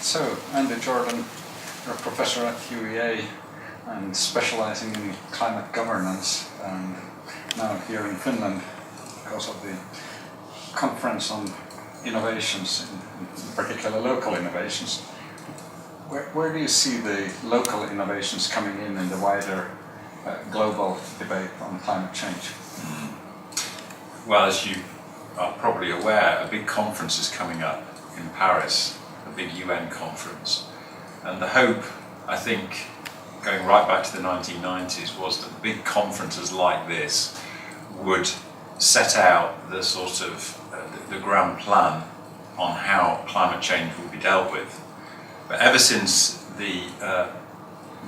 So, Andy Jordanin, you're a professor at UEA and specializing in climate governance, and now here in Finland because of the conference on innovations, in particular local innovations. Where do you see the local innovations coming in the wider global debate on climate change? Well, as you are probably aware, a big conference is coming up in Paris, a big UN conference. And the hope, I think, going right back to the 1990s, was that big conferences like this would set out the sort of the grand plan on how climate change will be dealt with. But ever since the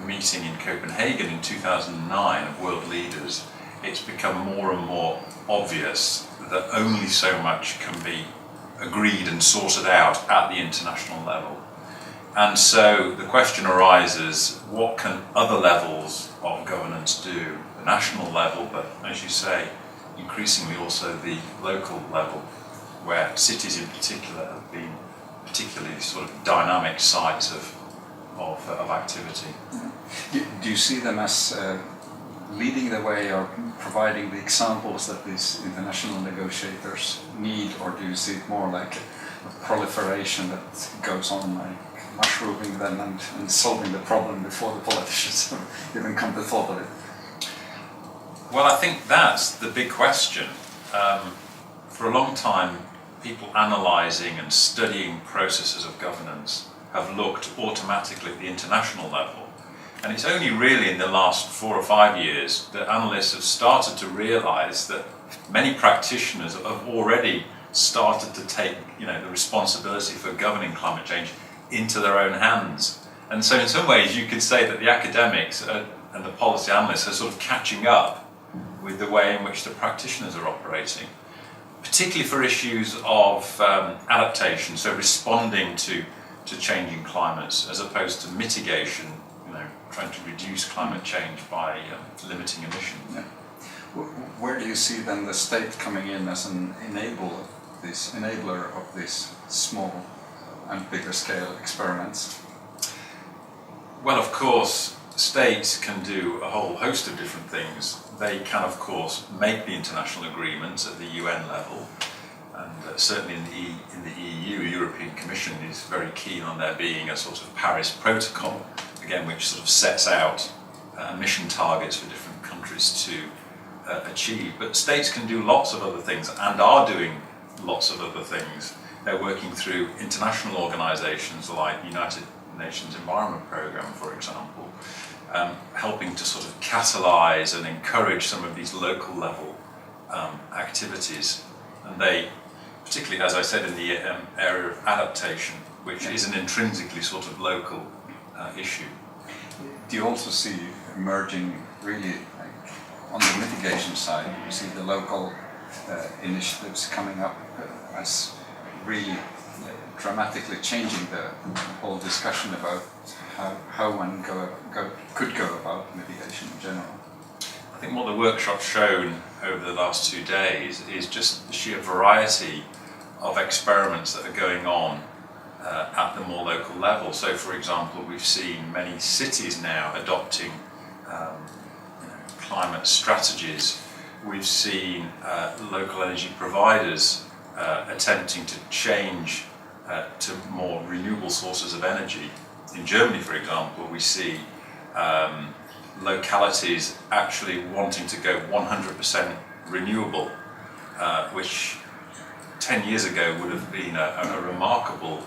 meeting in Copenhagen in 2009 of world leaders, it's become more and more obvious that only so much can be agreed and sorted out at the international level. And so the question arises, what can other levels of governance do? The national level, but as you say, increasingly also the local level, where cities in particular have been particularly sort of dynamic sites of activity. Do you see them as leading the way or providing the examples that these international negotiators need, or do you see it more like a proliferation that goes on, like mushrooming them and solving the problem before the politicians even come to thought of it? Well, I think that's the big question. For a long time, people analysing and studying processes of governance have looked automatically at the international level. And it's only really in the last 4 or 5 years that analysts have started to realise that many practitioners have already started to take, the responsibility for governing climate change into their own hands. And so in some ways you could say that the academics and the policy analysts are sort of catching up with the way in which the practitioners are operating, particularly for issues of adaptation, so responding to changing climates, as opposed to mitigation, trying to reduce climate change by limiting emissions. Yeah. Where do you see then the state coming in as an enabler of these small and bigger scale experiments? Well, of course, states can do a whole host of different things. They can, of course, make the international agreements at the UN level, and certainly in the EU, the European Commission is very keen on there being a sort of Paris Protocol, again, which sort of sets out emission targets for different countries to achieve. But states can do lots of other things and are doing lots of other things. They're working through international organisations like the United Nations Environment Programme, for example, helping to sort of catalyse and encourage some of these local level activities. And they, particularly as I said in the area of adaptation, which is an intrinsically sort of local issue. Do you also see emerging really on the mitigation side, you see the local initiatives coming up as really dramatically changing the whole discussion about how one could go about mitigation in general? I think what the workshop's shown over the last 2 days is just the sheer variety of experiments that are going on at the more local level. So, for example, we've seen many cities now adopting climate strategies. We've seen local energy providers attempting to change to more renewable sources of energy. In Germany, for example, we see localities actually wanting to go 100% renewable, which 10 years ago would have been a remarkable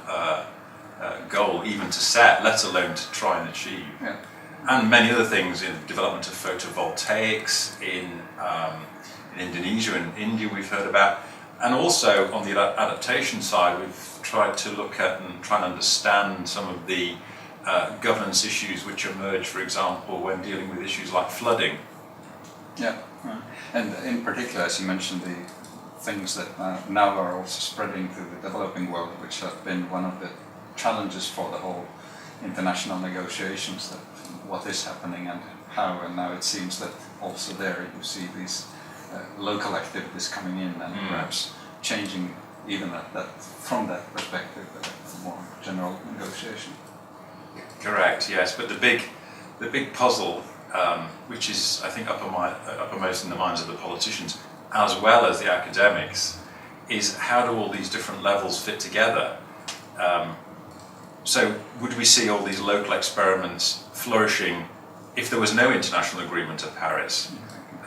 goal even to set, let alone to try and achieve. Yeah. And many other things in development of photovoltaics in Indonesia and India we've heard about. And also on the adaptation side, we've tried to look at and try and understand some of the governance issues which emerge, for example, when dealing with issues like flooding. Yeah, and in particular, as you mentioned, the things that now are also spreading to the developing world, which have been one of the challenges for the whole international negotiations, that what is happening and how, and now it seems that also there you see these local activities coming in and perhaps changing even from that perspective, a more general negotiation. Correct, yes, but the big puzzle, which is I think uppermost in the minds of the politicians as well as the academics, is how do all these different levels fit together? So would we see all these local experiments flourishing if there was no international agreement at Paris?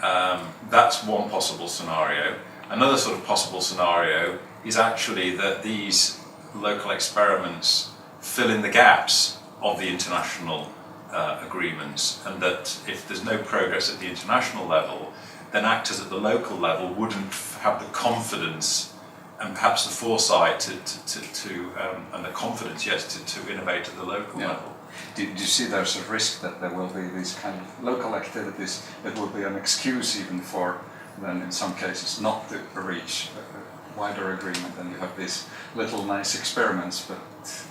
That's one possible scenario. Another sort of possible scenario is actually that these local experiments fill in the gaps of the international agreements, and that if there's no progress at the international level, then actors at the local level wouldn't have the confidence and perhaps the foresight and the confidence, yes, to innovate at the local level. Do you see there's a risk that there will be these kind of local activities that will be an excuse even for then in some cases not to reach a wider agreement, and you have these little nice experiments but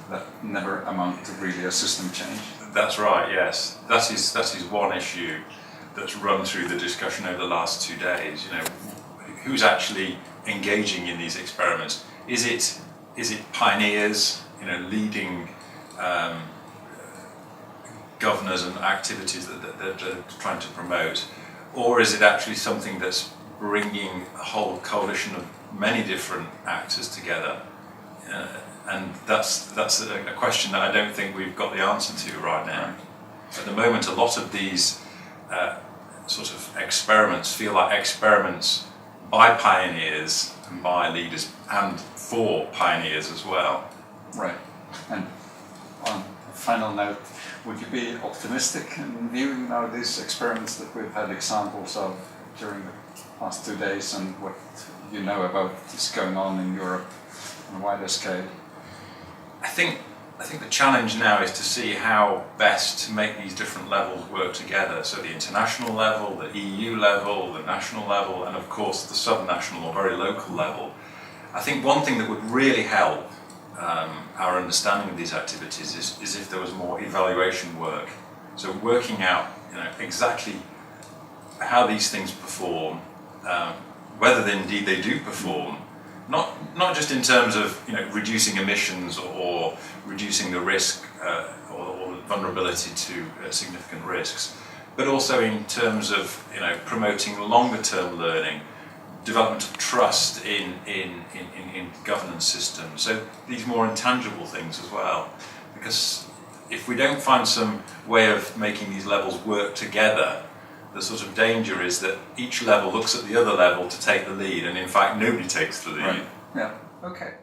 that never amount to really a system change? That's right, yes. That is one issue that's run through the discussion over the last 2 days. You know, who's actually engaging in these experiments? Is it pioneers, you know, leading governors and activities that they're trying to promote, or is it actually something that's bringing a whole coalition of many different actors together? And that's a question that I don't think we've got the answer to right now. At the moment, a lot of these sort of experiments feel like experiments by pioneers and by leaders and for pioneers as well. Right. And on a final note, would you be optimistic in viewing now these experiments that we've had examples of during the past 2 days and what you know about what's going on in Europe on a wider scale? I think the challenge now is to see how best to make these different levels work together. So the international level, the EU level, the national level, and of course the subnational or very local level. I think one thing that would really help our understanding of these activities is if there was more evaluation work. So working out, you know, exactly how these things perform, whether indeed they do perform. Not just in terms of, you know, reducing emissions or reducing the risk or vulnerability to significant risks, but also in terms of, you know, promoting longer-term learning, development of trust in governance systems. So these more intangible things as well, because if we don't find some way of making these levels work together, the sort of danger is that each level looks at the other level to take the lead, and in fact nobody takes the lead. Right. Yeah. Okay.